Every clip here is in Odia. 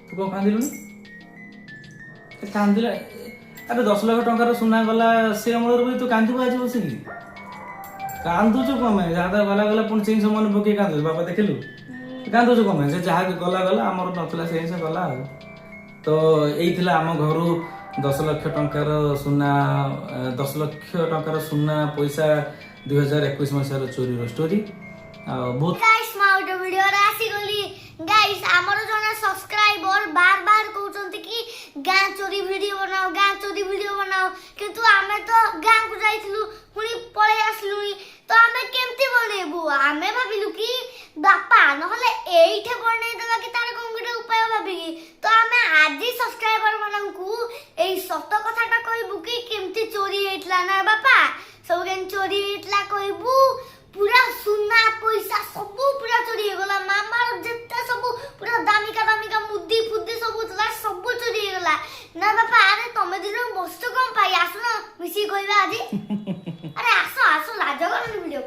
ତୁ କଣ କାନ୍ଦିଲୁନି? କାନ୍ଦିଲା ଆରେ 10 ଲକ୍ଷ ଟଙ୍କାର ସୁନା ଗଲା ସେ ଅମଳରୁ ବି ତୁ କାନ୍ଦିବୁ ଆଜି ବସିକି? କାନ୍ଦୁଛୁ କଣ ପାଇଁ? ଯାହା ଗଲା ଗଲା ପୁଣି ଚେଞ୍ଜ ମନେ ପକେଇ କାନ୍ଦୁଛୁ ବାପା ଦେଖିଲୁ? କାନ୍ଦୁଛୁ କଣ ପାଇଁ? ସେ ଯାହା ଗଲା ଗଲା ଆମର ନଥିଲା ସେ ଜିନିଷ ଗଲା ଆଉ। ତ ଏଇ ଥିଲା ଆମ ଘରୁ 10 ଲକ୍ଷ ଟଙ୍କାର ସୁନା 10 ଲକ୍ଷ ଟଙ୍କାର ସୁନା ପଇସା 2021 ମସିହାର ଚୋରିର ଷ୍ଟୋରି। ଆଉ ବହୁତ ଗାଇସ୍ ମୁଁ ଗୋଟେ ଭିଡିଓରେ ଆସିଗଲି। ଗାଇସ୍ ଆମର ଜଣେ ସବସ୍କ୍ରାଇबर ବାର ବାର କହୁଛନ୍ତି କି ଗାଁ ଚୋରି ଭିଡିଓ ବନାओ, ଗାଁ ଚୋରି ଭିଡିଓ ବନାओ, କିନ୍ତୁ ଆମେ ତ ଗାଁକୁ ଯାଇଥିଲୁ ପୁଣି ପଳେଇ ଆସିଲୁଣି, ତ ଆମେ କେମିତି ବନେଇବୁ? ଆମେ ଭାବିଲୁ କି ବାପା ନହେଲେ ଏଇଠି ବନେଇଦେବା କି ତାର କଣ ଗୋଟେ ଉପାୟ ଭାବିକି, ତ ଆମେ ଆଜି ସବସ୍କ୍ରାଇबर ମାନଙ୍କୁ ଏଇ ସତ କଥାଟା କହିବୁ କି କେମିତି ଚୋରି ହେଇଥିଲା ନା ବାପା, ସବୁ କେମିତି ଚୋରି ହେଇଥିଲା କହିବୁ। पूरा सुना पैसा सब पूरा चोरी हो गला। मामार जितना सब पूरा दामिका दामिका मुद्दी फुद्दी सब होतला सब चोरी हो गला ना बापा। अरे तमे दिन मस्त कम पाई आसो ना मिसी कहबा आजी। अरे आसो आसो लाज करनी वीडियो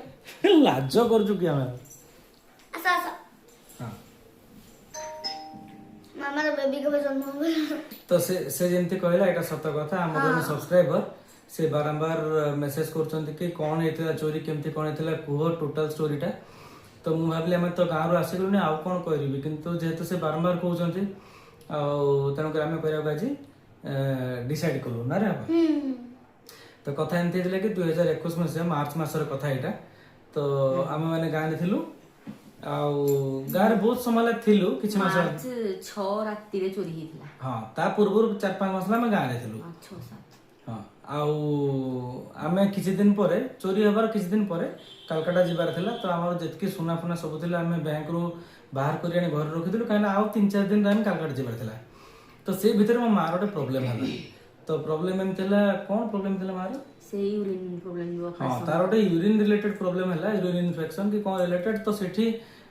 ଲାଜ କରୁଛୁ କି ଆମେ? आसो आसो ହଁ मामार बेबी के जन्म हो गला। ତ ସେ ଯେମିତି କହିଲା ଏଇଟା ସତ କଥା। ଆମର ଜଣେ ସବସ୍କ୍ରାଇबर ସେ ବାରମ୍ବାର ମେସେଜ କରୁଛନ୍ତି କି କଣ ହେଇଥିଲା ଚୋରି, କେମିତି କଣ ହେଇଥିଲା କୁହ ଟୋଟାଲ ଷ୍ଟୋରିଟା। ତ ମୁଁ ଭାବିଲି ଆମେ ତ ଗାଁରୁ ଆସିଗଲୁଣି ଆଉ କଣ କରିବି, କିନ୍ତୁ ଯେହେତୁ ସେ ବାରମ୍ବାର କହୁଛନ୍ତି ଆଉ ତେଣୁକରି ଆମେ କରିବାକୁ ଆଜି ଡିସାଇଡ କଲୁ ନା ରେ ବାପା। ତ କଥା ଏମିତି ହେଇଥିଲା କି 2021 ମସିହା ମାର୍ଚ୍ଚ ମାସର କଥା ଏଇଟା। ତ ଆମେ ମାନେ ଗାଁରେ ଥିଲୁ ଆଉ ଗାଁରେ ବହୁତ ସମୟ ହେଲା ଥିଲୁ, କିଛି ମାସ 6 ରାତିରେ ଚୋରି ହେଇଥିଲା। ହଁ ତା ପୂର୍ବରୁ 4-5 ମାସ ହେଲା ଆମେ ଗାଁରେ ଥିଲୁ। 6-7 ହଁ ଆଉ ଆମେ କିଛି ଦିନ ପରେ ଚୋରି ହେବାର କିଛି ଦିନ ପରେ କାଲକାଟା ଯିବାର ଥିଲା। ତ ଆମର ଯେତିକି ସୁନା ଫୁନା ସବୁ ଥିଲା ଆମେ ବ୍ୟାଙ୍କରୁ ବାହାର କରି ଆଣି ଘରେ ରଖିଥିଲୁ, କାହିଁକିନା ଆଉ 3-4 ଦିନରେ ଆମେ କାଲକାଟା ଯିବାର ଥିଲା। ତ ସେ ଭିତରେ ମୋ ମାଆର ଗୋଟେ ପ୍ରୋବ୍ଲେମ ହେଲା। ତ ପ୍ରୋବ୍ଲେମ ଏମିତି ହେଲା, କଣ ପ୍ରୋବ୍ଲେମ ଥିଲା ମାଆର? ସେଇ ୟୁରିନ୍ ପ୍ରୋବ୍ଲେମ ହଁ ତାର ଗୋଟେ ୟୁରିନ୍ ରିଲେଟେଡ ପ୍ରୋବ୍ଲେମ ହେଲା, ୟୁରିନ୍ ଇନଫେକ୍ସନ କି କଣ ରିଲେଟେଡ। ତ ସେଠି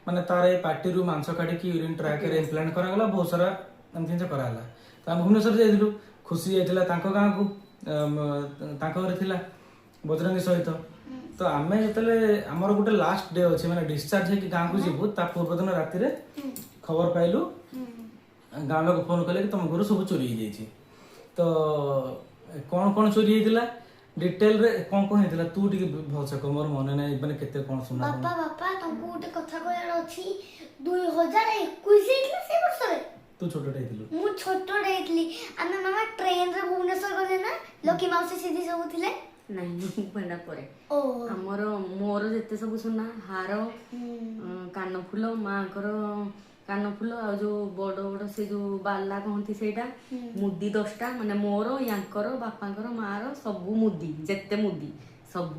ମାନେ ତାର ଏଇ ପାଟିରୁ ମାଂସ କାଢିକି ୟୁରିନ୍ ଟ୍ରାକରେ ଇମ୍ପ୍ଲାଣ୍ଟ କରାଗଲା, ବହୁତ ସାରା ଏମିତି ଜିନିଷ କରାଗଲା। ତ ଆମେ ଭୁବନେଶ୍ୱର ଯାଇଥିଲୁ, ଖୁସି ଯାଇଥିଲା ତାଙ୍କ ଗାଁକୁ, ତାଙ୍କ ଘରେ ଥିଲା ବଜରଙ୍ଗୀ ସହିତ। ତ ଆମେ ଯେତେବେଳେ ଆମର ଗୋଟେ ଲାଷ୍ଟ ଡେ ଅଛି ମାନେ ଡିସଚାର୍ଜ ହେଇକି ଗାଁକୁ ଯିବୁ, ତା ପୂର୍ବ ଦିନ ରାତିରେ ଖବର ପାଇଲୁ, ଗାଁ ଲୋକ ଫୋନ କଲେ କି ତମ ଘରୁ ସବୁ ଚୋରି ହେଇଯାଇଛି। ତ କଣ କଣ ଚୋରି ହେଇଥିଲା ଡିଟେଲରେ କଣ କଣ ହେଇଥିଲା ତୁ ଟିକେ ଭଲସେ କହ, ମୋର ମନେ ନାହିଁ ମାନେ କେତେ କଣ ସୁନା। ବାପା ବାପା ତମକୁ ଗୋଟେ କଥା କହିବାର ଅଛି। 2021 ହେଇଥିଲା ସେ ବର୍ଷରେ। ତୁ ଛୋଟଟେ ହେଇଥିଲୁ। ମୁଁ ଛୋଟଟେ ହେଇଥିଲି। ଆମେ ମାମା ଟ୍ରେନରେ ଭୁବନେଶ୍ୱର ଗଲେ ନା, ଲକି ମାଉସୀ ସିଧି ସବୁ ଥିଲେ। ନାଇଁ ପେଣ୍ଡା ପରେ ଓ ମୋର ଯେତେ ସବୁ ସୁନା ହାର କାନଫୁଲ, ମାଙ୍କର କାନଫୁଲ ଆଉ ଯୋଉ ବଡ ବଡ ସେ ଯୋଉ ବାଲା କହନ୍ତି ସେଇଟା, ମୁଦି 10ଟା ମାନେ ମୋର ୟାଙ୍କର ବାପାଙ୍କର ମାର ସବୁ ମୁଦି, ଯେତେ ମୁଦି ସବୁ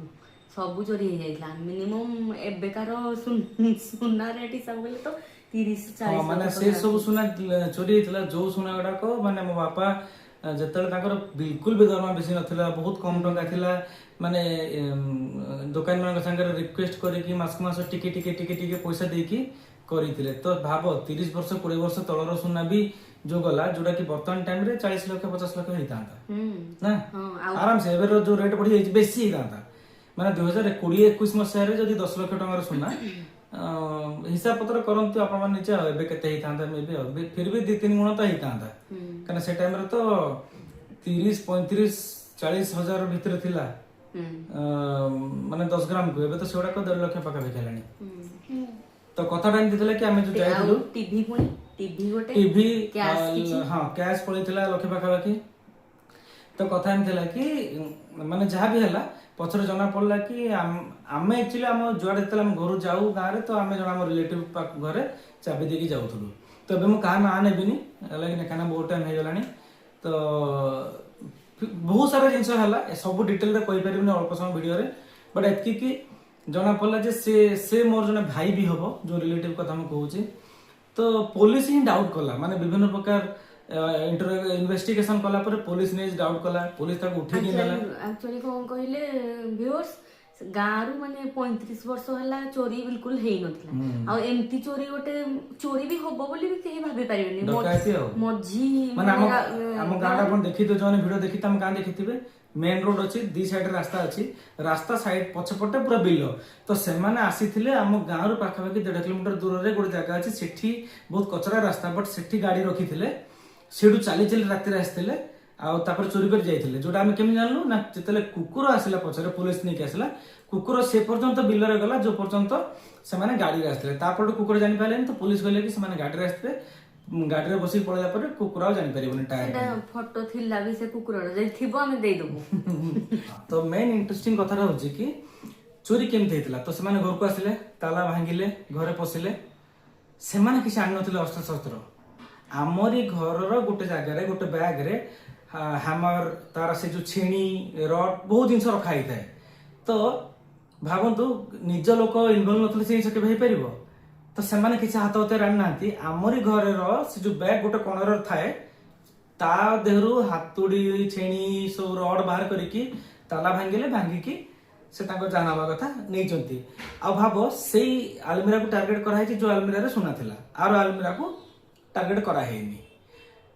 ସବୁ ଚୋରି ହେଇଯାଇଥିଲା। ମିନିମମ୍ ଏବେକାର ସୁନା ରେଟ୍ ହିସାବ କଲେ ତ 30-40 ମାନେ ସେ ସବୁ ସୁନା ଚୋରି ହେଇଥିଲା। ଯୋଉ ସୁନା ଗୁଡାକ ମାନେ ମୋ ବାପା ଯେତେବେଳେ ତାଙ୍କର ବିଲକୁଲ ବି ଦରମା ବେଶୀ ନଥିଲା, ବହୁତ କମ ଟଙ୍କା ଥିଲା, ମାନେ ଦୋକାନୀ ମାନଙ୍କ ସାଙ୍ଗରେ ରିକ୍ୱେଷ୍ଟ କରିକି ମାସକୁ ମାସ ଟିକେ ଟିକେ ଟିକେ ଟିକେ ପଇସା ଦେଇକି କରିଥିଲେ। ତ ଭାବ 30 ବର୍ଷ 20 ବର୍ଷ ତଳର ସୁନା ବି ଯୋଉ ଗଲା, ଯୋଉଟା କି ବର୍ତ୍ତମାନ ଟାଇମରେ 40 ଲକ୍ଷ 50 ଲକ୍ଷ ହେଇଥାନ୍ତା ନା ଆରାମସେ। ଏବେ ଯୋଉ ରେଟ୍ ବଢି ଯାଇଛି ବେଶୀ ହେଇଥାନ୍ତା। ମାନେ 2020-21 ମସିହାରେ ଯଦି 10 ଲକ୍ଷ ଟଙ୍କାର ସୁନା ହିସାବ ପତ୍ର କରନ୍ତୁ ଆପଣ ମାନେ ନିଜେ, ଆଉ ଏବେ କେତେ ହେଇଥାନ୍ତା ମେ ବି, ଆଉ ଫିର ବି 2-3 ଗୁଣ ତ ହେଇଥାନ୍ତା। କାରଣ ସେ ଟାଇମରେ ତ 30-35-40 ହଜାର ଭିତରେ ଥିଲା ମାନେ 10 ଗ୍ରାମକୁ। ଏବେ ତ ସେଗୁଡାକ 1.5 ଲକ୍ଷ ପାଖାପାଖି ହେଲାଣି। ତ କଥାଟା ଏମିତି ଥିଲା କି ଆମେ ଯୋଉ ଯାଇଥିଲୁ ଟିଭି ଗୋଟେ ଟିଭି କ୍ୟାଶ ହଁ କ୍ୟାଶ ପଳେଇଥିଲା ଲକ୍ଷ ପାଖାପାଖି। ତ କଥା ଏମିତି ହେଲା କି ମାନେ ଯାହା ବି ହେଲା ପଛରେ ଜଣା ପଡିଲା କି ଆମେ ଆକ୍ଚୁଆଲି ଆମ ଯୁଆଡେ ଯେତେବେଳେ ଆମେ ଘରୁ ଯାଉ ଗାଁରେ, ତ ଆମେ ଜଣେ ଆମ ରିଲେଟିଭ ଘରେ ଚାବି ଦେଇକି ଯାଉଥିଲୁ। ତ ଏବେ ମୁଁ କାହା ନାଁ ନେବିନି ହେଲା କି କାହିଁକିନା ବହୁତ ଟାଇମ ହେଇଗଲାଣି। ତ ବହୁତ ସାରା ଜିନିଷ ହେଲା, ସବୁ ଡିଟେଲରେ କହିପାରିବିନି ଅଳ୍ପ ସମୟ ଭିଡିଓରେ। ବଟ୍ ଏତିକି ଜଣା ପଡିଲା ଯେ ସେ ମୋର ଜଣେ ଭାଇ ବି ହବ, ଯୋଉ ରିଲେଟିଭ କଥା ମୁଁ କହୁଛି। ତ ପୋଲିସ ହିଁ ଡାଉଟ୍ କଲା, ମାନେ ବିଭିନ୍ନ ପ୍ରକାର ଇନଭେଷ୍ଟିଗେସନ କଲା ପରେ ପୋଲିସ ନେଇ ଡାଉଟ୍ କଲା, ପୋଲିସ ତାକୁ ଉଠେଇକି ନେଲା। ଆକ୍ଚୁଆଲି କଣ କହିଲେ ଭିଉଅର୍ସ, ଗାଁରୁ ମାନେ 35 ବର୍ଷ ହେଲା ଚୋରି ବିଲକୁଲ ହେଇନଥିଲା। ଆଉ ଏମିତି ଚୋରି ଗୋଟେ ଚୋରି ବି ହବ ବୋଲି ବି କେହି ଭାବି ପାରିବେନି। ଡକାୟତି ଆଉ ମଝି ମାନେ ଆମ ଗାଁଟା ଆପଣ ଦେଖିଥିବେ, ଯୋଉମାନେ ଭିଡିଓ ଦେଖିଥିବେ ଆମ ଗାଁ ଦେଖିଥିବେ, मेन रोड अच्छी दी साइड रास्ता अच्छी रास्ता साइड पछपटे पूरा बिल तो सेमाने आसीथिले आम गाँव पाखापाखि 1.5 किलोमीटर दूर रे गोटे जगह अच्छी सेठी बहुत कचरा रास्ता बट सेठी गाड़ी रखिथिले सेठू चली चली राति आसते आउे चोरी कर जाइए जोटा आम केमी जानलु ना जिते कुकुर आसला पछरे पुलिस नहीं आसला कुकुर से पर्यंत बिल रे गला जो पर्यंत से गाड़ी आसते कुकुर जानी पारे तो पुलिस कहले कि से गाड़ी आसते गाड़ी रे बसी पड़ेला पर कुकुर आ जानी परिबनी टायर फोटो थिला भी से कुकुर जे थिबो हमें दे दबो तो मेन इंटरेस्टिंग कथा होची कि चोरी केमते हेतला तो से घर को आसिले ताला भांगिले घरे पसिले से माने किसी आन नथिले अस्त्र शस्त्र आमरी घर गोटे जगह गोटे बैग रे हैमर तार से जो छेणी रड बहुत जिनस रखाई थाए तो भावतु निज लोक इनवल्व नथिले से जिनस केबे परिबो तो से माने किसी हाथ हथियार आनी नांती आमरी घर से जो बैग गोटे कोणर थाए ता देहरु हातुड़ी छेणी सब रड बाहर करिकी ताला भांगिले भांगिकी से ताको जानवा कथा नहीं चंती आ भाबो सेई अलमीरा को टारगेट करा है जो अलमीरा रे सुना थिला आरो अलमीरा को टारगेट करा हेनी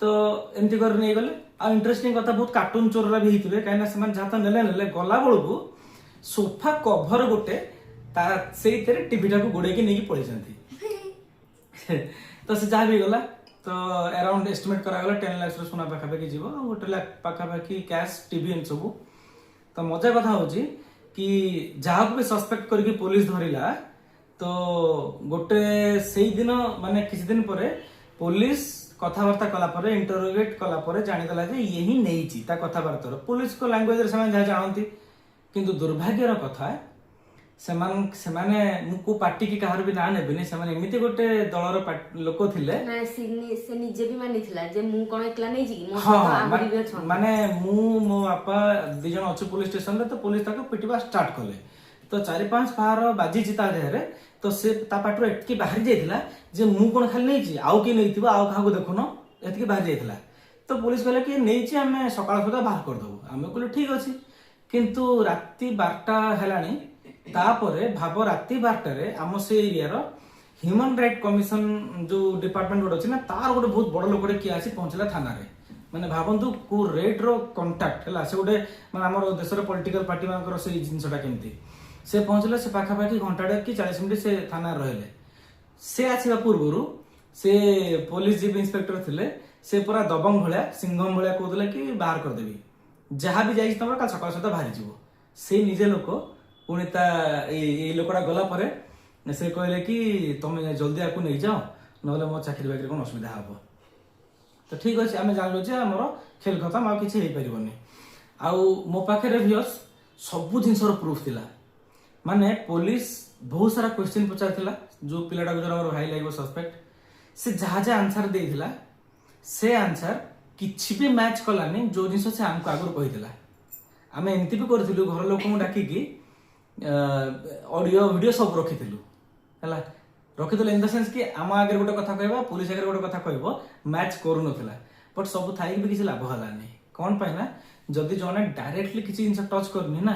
तो एमती कर नहीं गले आ इंटरेस्टिंग कथा बहुत कार्टून चोररा भी हितबे काइना समान जाता नेले नेले गला बळकू सोफा कवर गोटे ता सेई तेरे टीवी टा को गोडे के नेकी पळी जंती तो से जा भी गला तो अराउंड एस्टिमेट करा गला 10 लाख सोना पाखा पाखी जीवो 1 लाख पाखा पाखी कैश टीवी एन सब तो मजा कथा होची कि जहाँ को भी सस्पेक्ट करके पुलिस धरिला तो गोटे से दिन माने किसी दिन पर पुलिस कथबार्ता कला पर इंटरोगेट कला पर जानिदेला जे यही नहीं ता कथबार्ता पुलिस को लैंग्वेज जहाँ जानती किंतु दुर्भाग्यर कथा सेमाने को पार्टी की कहार भी ना नेबेनी सेमाने एमिति गोटे दलर लोक थिले ना से निजे भी मानिथिला जे मु कोन एकला नै जी मो हाँ, माने मो बापा 2 जन अच्छे पुलिस स्टेशन रे तो पुलिस ताको पिटिबा स्टार्ट कले तो 4-5 पहार बाजी चिता देहरे तो से ता पाटरो एटकी बाहर जाइथिला जे मु कोन खाली नै जी आउ के नैथिबो आउ काहा को देखुनो एतकी बाहर जाइथिला तो पुलिस कहले कि नै छी हमें सकाळ सुधा बाहर कर दबो हमें कहले ठीक अछि किंतु राती 12टा हेलानी तापरे भाव राती 12टा रे आम से एरिया रो ह्यूमन राइट कमिशन जो डिपार्टमेंट गोटे अच्छी ना तार गोटे बहुत बड़ लोक किए आसी पहुंचला थाना रे माने भावंतु को रेट रो कांटेक्ट हला से गोटे माने हमर देशर पॉलिटिकल पार्टी मानकर से जिनसटा केमती से पहुंचला से पाखापाखि घंटाटे कि 40 मिनिट से थाना रहले से आसीबा पूर्वरु से पुलिस जीप इंस्पेक्टर थिले से पूरा दबंग भलिया सिंघम भलिया कहदले कि बाहर कर देबी जहां भी जाई तमरा काल सकाळ सदा बाहर जीवो से निजे लोक पुणी ता ए लोकड़ा गला परे से कहले कि तुम जल्दी आपको नहीं जाओ नहले मो चाकरी बाकरी कौन असुविधा हम तो ठीक अच्छे आम जानलु जे आमर खेल खत्म आ किसी हो पारनी आउ मो पाखे व्यूअर्स सबू जिनसर प्रूफ थिला माने पुलिस बहुत सारा क्वेश्चन पचार जो पिलाटा जो आम भाई लगे सस्पेक्ट से जहाँ जहाँ आंसर देथिला से आंसर किछि भी मैच कलानी जो जिनस से आमको आगुर कही आम एमती भी करूँ घर लोक डाकिकी ऑडियो वीडियो सब रखिलु है रखिलु इन द सेंस कि आम आगे गोटे कथा कहबा पुलिस आगे गोटे कथा कहबो मैच करू नथिला बट सब थाई भी किसी लाभ हलानी कौन पाई ना जदि जने डायरेक्टली किसी जिन टच करनी ना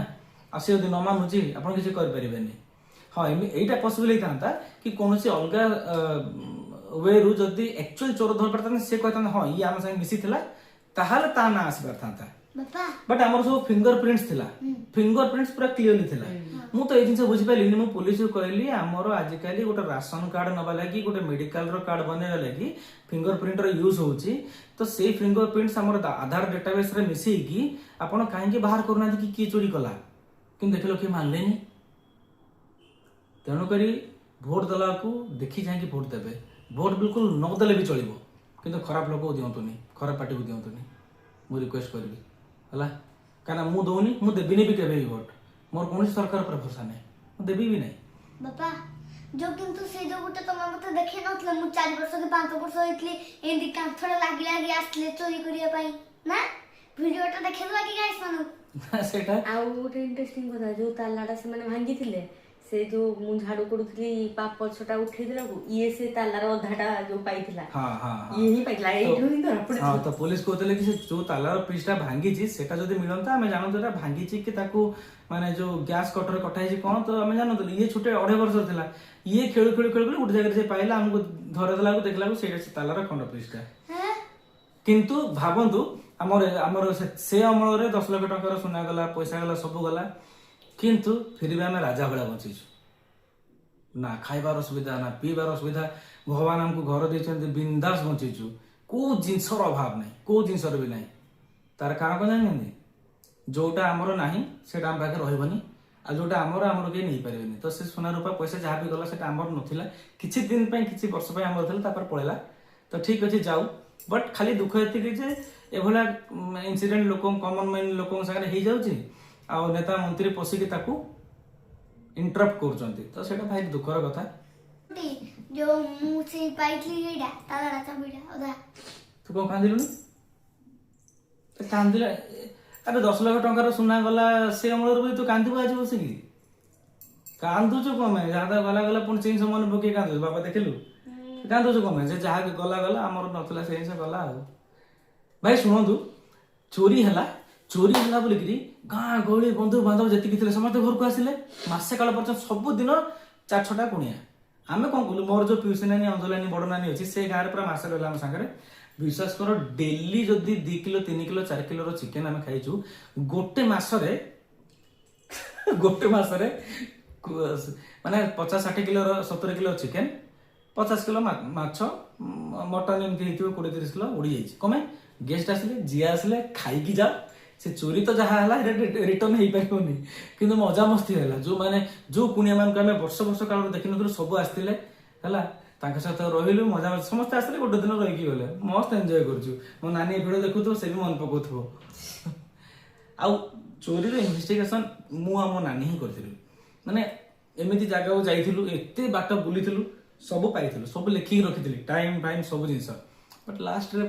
आ से यदि न मानुची आपण किसी कर परिबेनी हां एटा पॉसिबल होता कि कौन सी अलग वे रु जदि एक्चुअल चोर धर पड़ता से कहता हां ये आम संग मिसी थिला ताहाले ता ना आसी परता बट आमर सब फिंगरप्रिंट्स थिला फिंगरप्रिंट्स पूरा क्लियरली थिला मु तो ए जिंस बुझि पाइलिनी मु पुलिस को कहली हमर आजिकली गोटे राशन कार्ड नबा लागि गोटे मेडिकल रो कार्ड बनेला लागि फिंगरप्रिंट रो यूज होउची तो से फिंगरप्रिंट्स हमर आधार डेटाबेस रे मिसई की आपण काहे के बाहर करना कि की चोरी कला किन देखलो कि मानलेनी तेणु करी भोट दला को देखि जाय कि भोट देबे भोट बिल्कुल न देले भी चलिबो किंतु खराब लोक दियंतुनी खराब पार्टी को दियंतुनी मु रिक्वेस्ट करबी हला काना मु दोनी मु देबिनी भी केबे भोट मोर कोन सरकार पर भरोसा नै मु देबी भी नै बापा जो किंतु से जो गुटे तमा मते देखे नथले मु 4 वर्ष के 5 वर्ष होइतली एंदी कांथडा लागी लागी आसले चोरी करिया पई ना वीडियोटा देखेलवा कि गाइस मानु सेटा आउ गोटे इंटरेस्टिंग कथा जो तालाटा से माने भांगी थिले से जो मु झाड़ू करूथली पाप छटा उठै दिला को ये से तालार अधाटा जो पाइथिला हां हां यही पाइला एठो ही धर पड़े हां तो पुलिस कहतले कि से जो तालार पीसटा भांगी छी सेटा जदी मिलंता हमें जानू जेटा भांगी छी कि ताको माने जो गैस कटर कटाई छी कोन तो हमें जानू ये छोटे 2.5 वर्ष थिला ये खेळ खेळ खेळ गोटे जगह से पाइला हमको धरे देला को देखला को सेटा तालार खंड पीसटा किंतु भाबंतु ଆମର ଆମର ସେ ଅମଳରେ 10 ଲକ୍ଷ ଟଙ୍କାର ସୁନା ଗଲା, ପଇସା ଗଲା, ସବୁ ଗଲା, କିନ୍ତୁ ଫିର ବି ଆମେ ରାଜା ଭଳିଆ ବଞ୍ଚିଛୁ। ନା ଖାଇବାର ଅସୁବିଧା, ନା ପିଇବାର ଅସୁବିଧା, ଭଗବାନ ଆମକୁ ଘର ଦେଇଛନ୍ତି, ବିନ୍ଦାସ ବଞ୍ଚିଛୁ, କୋଉ ଜିନିଷର ଅଭାବ ନାହିଁ, କୋଉ ଜିନିଷର ବି ନାହିଁ। ତାର କାରଣ କଣ ଜାଣିଛନ୍ତି? ଯୋଉଟା ଆମର ନାହିଁ ସେଟା ଆମ ପାଖରେ ରହିବନି, ଆଉ ଯୋଉଟା ଆମର କେହି ନେଇପାରିବେନି। ତ ସେ ସୁନା ରୂପା ପଇସା ଯାହା ବି ଗଲା ସେଟା ଆମର ନଥିଲା, କିଛି ଦିନ ପାଇଁ, କିଛି ବର୍ଷ ପାଇଁ ଆମର ଥିଲା, ତାପରେ ପଳେଇଲା। ତ ଠିକ ଅଛି ଯାଉ, ବଟ୍ ଖାଲି ଦୁଃଖ ଏତିକି ଯେ ଏଭଳିଆ ଇନସିଡେଣ୍ଟ କମନ ମ୍ୟାନ ଲୋକଙ୍କ ସାଙ୍ଗରେ ହେଇଯାଉଛି, ଆଉ ନେତା ମନ୍ତ୍ରୀ ପଶିକି ତାକୁ ଇଣ୍ଟରପ୍ଟ କରୁଛନ୍ତି। ତ ସେଇଟା ଭାରି ଦୁଃଖର କଥା। ଯୋଉ ମୁଁ ସେଇ ପାଇଥିଲି ଏଇଟା ତାର ଚାବିଟା ଅଧା। ତୁ କଣ କାନ୍ଦିଲୁନି? କାନ୍ଦିଲା ଆରେ 10 ଲକ୍ଷ ଟଙ୍କାର ସୁନା ଗଲା, ସେ ଅମଳରୁ ବି ତୁ କାନ୍ଦିବୁ ଆଜି ବସିକି? କାନ୍ଦୁଛୁ କଣ ପାଇଁ? ଯାହା ଗଲା ଗଲା ପୁଣି ସେ ଜିନିଷ ମନେ ପକେଇ କାନ୍ଦୁଛୁ। ବାପା ଦେଖିଲୁ କାନ୍ଦୁଛୁ କଣ ପାଇଁ? ସେ ଯାହା ଗଲା ଗଲା, ଆମର ନଥିଲା ସେ ଜିନିଷ ଗଲା। ଆଉ ଭାଇ ଶୁଣନ୍ତୁ, ଚୋରି ହେଲା ବୋଲିକିରି ଗାଁ ଗହଳି ବନ୍ଧୁ ବାନ୍ଧବ ଯେତିକି ଥିଲେ ସମସ୍ତେ ଘରକୁ ଆସିଲେ। ମାସେ କାଳ ପର୍ଯ୍ୟନ୍ତ ସବୁଦିନ 4-6ଟା କୁଣିଆ। ଆମେ କଣ କଲୁ, ମୋର ଯୋଉ ପିଉସୀ ନାନୀ, ଅଞ୍ଜଳି ନାନୀ, ବଡ ନାନୀ ଅଛି, ସେ ଗାଁରେ ପୁରା ମାସେ ରହିଲା ଆମ ସାଙ୍ଗରେ। ବିଶ୍ୱାସ କର, ଡେଲି ଯଦି 2 କିଲୋ 3 କିଲୋ 4 କିଲୋର ଚିକେନ ଆମେ ଖାଇଛୁ। ଗୋଟେ ମାସରେ ମାନେ 50-60 କିଲୋର 70 କିଲୋ ଚିକେନ, 50 କିଲୋ ମାଛ, ମଟନ ଏମିତି ହେଇଥିବ 20-30 କିଲୋ ଉଡ଼ିଯାଇଛି। କଣ ପାଇଁ? ଗେଷ୍ଟ ଆସିଲେ, ଯିଏ ଆସିଲେ ଖାଇକି ଯାଅ। ସେ ଚୋରି ତ ଯାହା ହେଲା ରିଟର୍ନ ହେଇପାରିବନି, କିନ୍ତୁ ମଜାମସ୍ତି ହେଲା। ଯୋଉ କୁଣିଆ ମାନଙ୍କୁ ଆମେ ବର୍ଷ କାଳରୁ ଦେଖିନଥିଲୁ ସବୁ ଆସିଥିଲେ ହେଲା, ତାଙ୍କ ସହିତ ରହିଲୁ, ମଜାମସ୍ତି, ସମସ୍ତେ ଆସିଥିଲେ, ଗୋଟେ ଦିନ ରହିକି ଗଲେ, ମସ୍ତ ଏନ୍ଜୟ କରୁଛୁ। ମୋ ନାନୀ ଏ ଭିଡିଓ ଦେଖୁଥିବ, ସେ ବି ମନେ ପକଉଥିବ। ଆଉ ଚୋରିର ଇନଭେଷ୍ଟିଗେସନ ମୁଁ ଆଉ ମୋ ନାନୀ ହିଁ କରିଥିଲୁ। ମାନେ ଏମିତି ଜାଗାକୁ ଯାଇଥିଲୁ, ଏତେ ବାଟ ବୁଲିଥିଲୁ, ସବୁ ପାଇଥିଲୁ, ସବୁ ଲେଖିକି ରଖିଥିଲି, ଟାଇମ ସବୁ ଜିନିଷ। ବଟ୍ ଲାଷ୍ଟରେ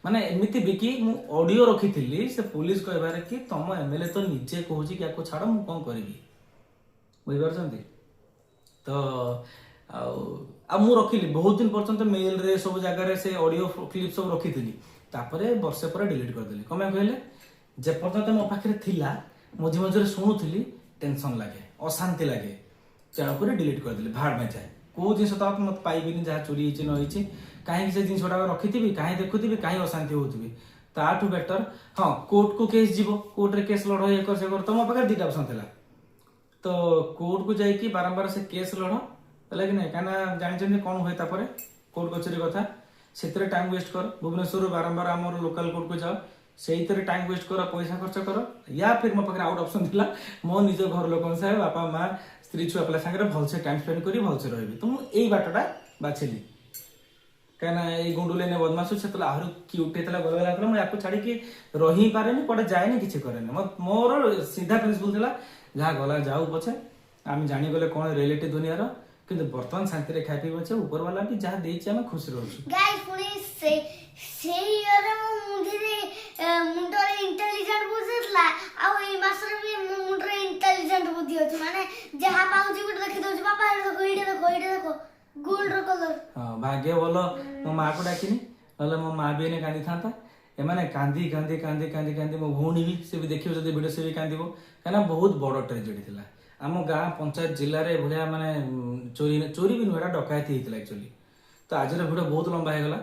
ମାନେ ଏମିତି ବି କି ମୁଁ ଅଡିଓ ରଖିଥିଲି, ସେ ପୋଲିସ କହିବାରେ କି ତମ MLA ତ ନିଜେ କହୁଛି କି ଆକୁ ଛାଡ, ମୁଁ କଣ କରିବି? ବୁଝିପାରୁଛନ୍ତି? ତ ଆଉ ମୁଁ ରଖିଲି ବହୁତ ଦିନ ପର୍ଯ୍ୟନ୍ତ, ମେଲରେ ସବୁ ଜାଗାରେ ସେ ଅଡିଓ କ୍ଲିପ ସବୁ ରଖିଥିଲି। ତାପରେ ବର୍ଷେ ପରେ ଡିଲିଟ କରିଦେଲି। କଣ ପାଇଁ କହିଲେ? ଯେପର୍ଯ୍ୟନ୍ତ ମୋ ପାଖରେ ଥିଲା, ମଝିରେ ଶୁଣୁଥିଲି, ଟେନସନ ଲାଗେ, ଅଶାନ୍ତି ଲାଗେ, ତେଣୁକରି ଡିଲିଟ କରିଦେଲି। ଭାଡ ମେ ଯାଏ, କୋଉ ଜିନିଷ ତ ମତେ ପାଇବିନି, ଯାହା ଚୋରି ହେଇଛି ନ ହେଇଛି, କାହିଁକି ସେ ଜିନିଷ ଗୁଡାକ ରଖିଥିବି, କାହିଁ ଦେଖୁଥିବି, କାହିଁ ଅଶାନ୍ତି ହଉଥିବି? ତାଠୁ ବେଟର, ହଁ କୋର୍ଟକୁ କେସ୍ ଯିବ, କୋର୍ଟରେ କେସ୍ ଲଢ, ଇଏ କର ସେ କର। ତ ମୋ ପାଖରେ 2ଟା ଅପସନ ଥିଲା। ତ କୋର୍ଟକୁ ଯାଇକି ବାରମ୍ବାର ସେ କେସ୍ ଲଢ, ହେଲା କି ନାହିଁ? କାହିଁକିନା ଜାଣିଛନ୍ତି କଣ ହୁଏ ତାପରେ କୋର୍ଟ କଚେରୀ କଥା, ସେଥିରେ ଟାଇମ ୱେଷ୍ଟ କର। ଭୁବନେଶ୍ୱରରୁ ବାରମ୍ବାର ଆମର ଲୋକାଲ କୋର୍ଟକୁ ଯାଅ, ସେଇଥିରେ ଟାଇମ ୱେଷ୍ଟ କର, ପଇସା ଖର୍ଚ୍ଚ କର। ୟା ଫିର ମୋ ପାଖରେ ଆଉଟ ଅପସନ ଥିଲା, ମୋ ନିଜ ଘର ଲୋକଙ୍କ ସାଙ୍ଗେ, ବାପା ମା ସ୍ତ୍ରୀ ଛୁଆ ପିଲା ସାଙ୍ଗରେ ଭଲସେ ଟାଇମ ସ୍ପେଣ୍ଡ କରି ଭଲସେ ରହିବି। ତ ମୁଁ ଏଇ ବାଟଟା ବାଛିଲି, କାହିଁକିନା ଏଇ ଗୁଣ୍ଡୁଲେନେ ବଦମାସ ସେତେବେଳେ ଆହୁରି କ୍ୟୁଟ୍ ହେଇଥିଲା, ଗଲା ହେଲା, ମୁଁ ୟାକୁ ଛାଡିକି ରହି ପାରେନି, କୁଆଡେ ଯାଏନି, କିଛି କରେନି। ମୋର ସିଧା ପ୍ରିନ୍ସିପଲ ଥିଲା, ଯାହା ଗଲା ଯାଉ ପଛେ, ଆମେ ଜାଣିଗଲେ କଣ ରିଆଲିଟି ଦୁନିଆର, କିନ୍ତୁ ବର୍ତ୍ତମାନ ଶାନ୍ତିରେ ଖାଇ ପିଇ ପଛେ, ଉପର ବାଲା ବି ଯାହା ଦେଇଛି ଆମେ ଖୁସି ରହୁଛୁ। ଗାଇସ୍ ପୁଣି ସେଇ ଇୟରରେ ମୋ ମୁଣ୍ଡରେ ଇଣ୍ଟେଲିଜେଣ୍ଟ ବୁଦ୍ଧି ଥିଲା, ଆଉ ଏଇ ମାସରେ ବି ମୋ ମୁଣ୍ଡରେ ଇଣ୍ଟେଲିଜେଣ୍ଟ ବୁଦ୍ଧି ଅଛି। ମାନେ ଯାହା ପାଉଛି ଗୋଟେ ଦେଖି ଦଉଛି, ବାପା ଏଇଟା ଦେଖ ଗୋଲ୍ଡର କଲର। ହଁ ଭାଗ୍ୟ ଭଲ ମୋ ମାଆକୁ ଡାକିନି, ନହେଲେ ମୋ ମା ବି ଏନେ କାନ୍ଦିଥାନ୍ତା। ଏମାନେ କାନ୍ଦି ମୋ ଭଉଣୀ ବି, ସେ ବି ଦେଖିବ ଯଦି ଭିଡିଓ, ସେ ବି କାନ୍ଦିବ, କାହିଁକିନା ବହୁତ ବଡ ଟ୍ରାଜେଡି ଥିଲା। ଆମ ଗାଁ ପଞ୍ଚାୟତ ଜିଲ୍ଲାରେ ଏଭଳିଆ ମାନେ ଚୋରି ବି ନୁହେଁ, ଏଟା ଡକାୟତି ହେଇଥିଲା ଆକ୍ଚୁଆଲି। ତ ଆଜିର ଭିଡିଓ ବହୁତ ଲମ୍ବା ହେଇଗଲା,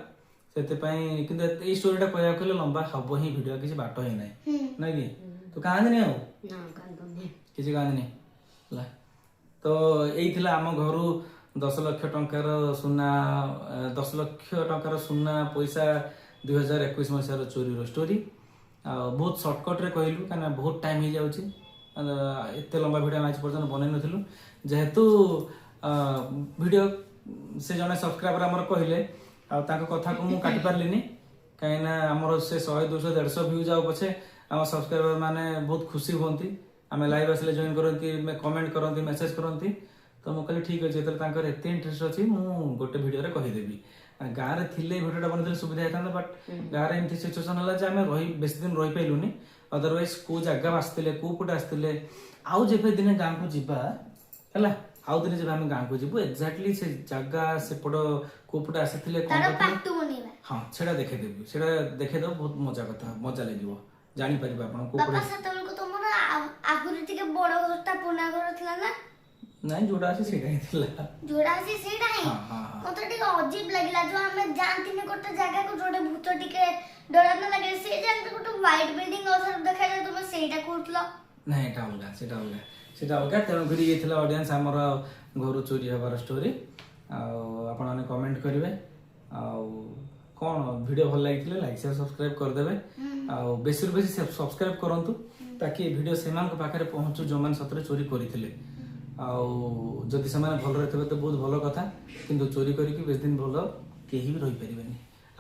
ସେଥିପାଇଁ, କିନ୍ତୁ ଏଇ ଷ୍ଟୋରିଟା କହିବାକୁ ହେଲେ ଲମ୍ବା ହବ ହିଁ, ଭିଡିଓ କିଛି ବାଟ ହିଁ ନାହିଁ, ନାଇଁ କି? ତୁ କାନ୍ଦିନି ଆଉ? କିଛି କାନ୍ଦିନି ହେଲା। ତ ଏଇ ଥିଲା ଆମ ଘରୁ 10 ଲକ୍ଷ ଟଙ୍କାର ସୁନା, 10 ଲକ୍ଷ ଟଙ୍କାର ସୁନା ପଇସା 2021 ମସିହାର ଚୋରିର ଷ୍ଟୋରି। ଆଉ ବହୁତ ସର୍ଟକଟ୍ରେ କହିଲୁ, କାହିଁକିନା ବହୁତ ଟାଇମ୍ ହେଇଯାଉଛି, ଏତେ ଲମ୍ବା ଭିଡ଼ିଓ ଆମେ ଆଜି ପର୍ଯ୍ୟନ୍ତ ବନେଇ ନଥିଲୁ। ଯେହେତୁ ଭିଡ଼ିଓ ସେ ଜଣେ ସବସ୍କ୍ରାଇବର ଆମର କହିଲେ, ଆଉ ତାଙ୍କ କଥାକୁ ମୁଁ କାଟି ପାରିଲିନି, କାହିଁକିନା ଆମର ସେ 100, 200, 150 ଭ୍ୟୁ ଯାଉ ପଛେ ଆମ ସବସ୍କ୍ରାଇବର ମାନେ ବହୁତ ଖୁସି ହୁଅନ୍ତି, ଆମେ ଲାଇଭ୍ ଆସିଲେ ଜଏନ୍ କରନ୍ତି, କମେଣ୍ଟ କରନ୍ତି, ମେସେଜ କରନ୍ତି। ତ ମୁଁ କହିଲି ଠିକ୍ ଅଛି, ଯେତେବେଳେ ତାଙ୍କର ଏତେ ଇଣ୍ଟରେଷ୍ଟ ଅଛି, ମୁଁ ଗୋଟେ ଭିଡ଼ିଓରେ କହିଦେବି। ଗାଁରେ ଥିଲେ ଏ ଭିଡ଼ିଓଟା ବନେଇଥିଲେ ସୁବିଧା ହେଇଥାନ୍ତା, ବଟ୍ ଗାଁରେ ଏମିତି ସିଚୁଏସନ ହେଲା ଯେ ଆମେ ବେଶୀ ଦିନ ରହିପାରିଲୁନି। ଅଦରୱାଇଜ କୋଉ ଜାଗା ଆସିଥିଲେ, କୋଉ ପଟେ ଆସିଥିଲେ, ଆଉ ଯେବେ ଦିନେ ଗାଁକୁ ଯିବା ହେଲା, ଆଉ ଦିନେ ଯେବେ ଆମେ ଗାଁକୁ ଯିବୁ, ଏକ୍ଜାକ୍ଟଲି ସେ ଜାଗା ସେପଟ କୋଉ ପଟେ ଆସିଥିଲେ, କଣ କରିଥିଲେ, ହଁ ସେଟା ଦେଖେଇଦେବି, ସେଟା ଦେଖେଇଦବ, ବହୁତ ମଜା କଥା, ମଜା ଲାଗିବ, ଜାଣିପାରିବେ ଆପଣ କୋଉ ପଟେ। ସେତେବେଳକୁ ତମର ଆହୁରି ଟିକେ ବଡ ଘରଟା, ପୁରୁଣା ଘର ଥିଲା ନା? ନାଇଁ, ଯୋଉଟା ଅଛି ସେଇଟା ହିଁ ଥିଲା, ଯୋଉଟା ଅଛି ସେଇଟା ହିଁ। ମତେ ଟିକେ ଅଜୀବ ଲାଗିଲା, ଯୋଉ ଆମେ ଯାଆନ୍ତିନି ଗୋଟେ ଜାଗାକୁ, ଯୋଉଟା ଭୂତ ଟିକେ ଡର ନ ଲାଗେ ସେ ଯେମିତି ଗୋଟେ ହ୍ୱାଇଟ୍ ବିଲ୍ଡିଂ ଅଥର ଦେଖାଯାଏ ତୁମେ ସେଇଟା କହୁଥିଲ ନା ଏଟା ଅଲଗା ସେଟା ଅଲଗା ତେଣୁ କରି ହେଇଥିଲା ଅଡିଏନ୍ସ ଆମର ଘରୁ ଚୋରି ହେବାର ଷ୍ଟୋରି ଆଉ ଆପଣମାନେ କମେଣ୍ଟ କରିବେ ଆଉ କ'ଣ ଭିଡ଼ିଓ ଭଲ ଲାଗିଥିଲେ ଲାଇକ୍ ସେୟାର ସବସ୍କ୍ରାଇବ କରିଦେବେ ଆଉ ବେଶୀରୁ ବେଶୀ ସବସ୍କ୍ରାଇବ କରନ୍ତୁ ତାକି ଏ ଭିଡ଼ିଓ ସେମାନଙ୍କ ପାଖରେ ପହଞ୍ଚୁ ଯେଉଁମାନେ ସତରେ ଚୋରି କରିଥିଲେ ଆଉ ଯଦି ସେମାନେ ଭଲରେ ଥିବେ ତ ବହୁତ ଭଲ କଥା କିନ୍ତୁ ଚୋରି କରିକି ବେଶୀ ଦିନ ଭଲ କେହି ବି ରହିପାରିବେନି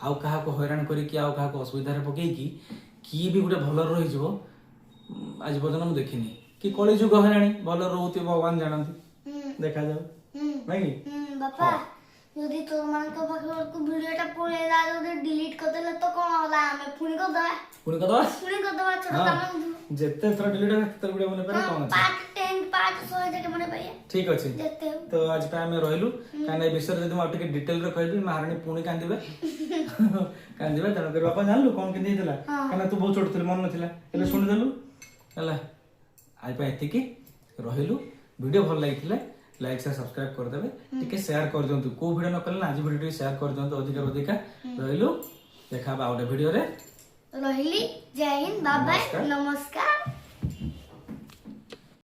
ଆଉ କାହାକୁ ହଇରାଣ କରିକି ଆଉ କାହାକୁ ଅସୁବିଧାରେ ପକେଇକି କିଏ ବି ଗୋଟେ ଭଲରେ ରହିଯିବ ଆଜି ପର୍ଯ୍ୟନ୍ତ ମୁଁ ଦେଖିନି କି କଳି ଯୁଗ ହେଲାଣି ଭଲ ରହୁଥିବ ଭଗବାନ ଜାଣନ୍ତି ଦେଖାଯାଉ ନାଇଁ କି ବାପା ଯଦି ତୋମାନଙ୍କ ପାଖକୁ ଭିଡିଓଟା ପଳେଇଲା ଯଦି ଡିଲିଟ କରିଦେଲେ ତ କ'ଣ ହେଲା ଆମେ ପୁଣି କରିଦବା ଛୋଟ କାମ ଯେତେ ଥର ଡିଲିଟ ହେବ ସେତେ ଭିଡ଼ିଓ ବନେଇ ପାରିବେ କ'ଣ ଅଛି ପାର୍ଟ 10 ପାର୍ଟ 100 ଯାକେ ବନେଇ ପାରିବା ଠିକ ଅଛି ଯେତେ ତ ଆଜି ପାଇଁ ଆମେ ରହିଲୁ କାହିଁକିନା ଏ ବିଷୟରେ ଯଦି ମୁଁ ଆଉ ଟିକେ ଡିଟେଲରେ କହିବି ମହାରାଣୀ ପୁଣି କାନ୍ଦିବେ ତେଣୁକରି ବାପା ଜାଣିଲୁ କ'ଣ କେମିତି ହେଇଥିଲା କାହିଁକିନା ତୁ ବହୁତ ଛୋଟ ଥିଲୁ ମନେ ନଥିଲା ହେଲେ ଶୁଣିଦେଲୁ ହେଲା ଆଜି ପାଇଁ ଏତିକି ରହିଲୁ ଭିଡ଼ିଓ ଭଲ ଲାଗିଥିଲେ ଲାଇକ୍ ସେୟାର ସବସ୍କ୍ରାଇବ କରିଦେବେ ଟିକେ ସେୟାର କରିଦିଅନ୍ତୁ କୋଉ ଭିଡ଼ିଓ ନ କଲେ ନା ଆଜି ଭିଡ଼ିଓ ଟିକେ ସେୟାର କରିଦିଅନ୍ତୁ ଅଧିକା ରହିଲୁ ଦେଖା ହବା ଆଉ ଗୋଟେ ଭିଡ଼ିଓରେ ରହିଲି ଜୟ ହିନ୍ଦ ବାଏ ବାଏ ନମସ୍କାର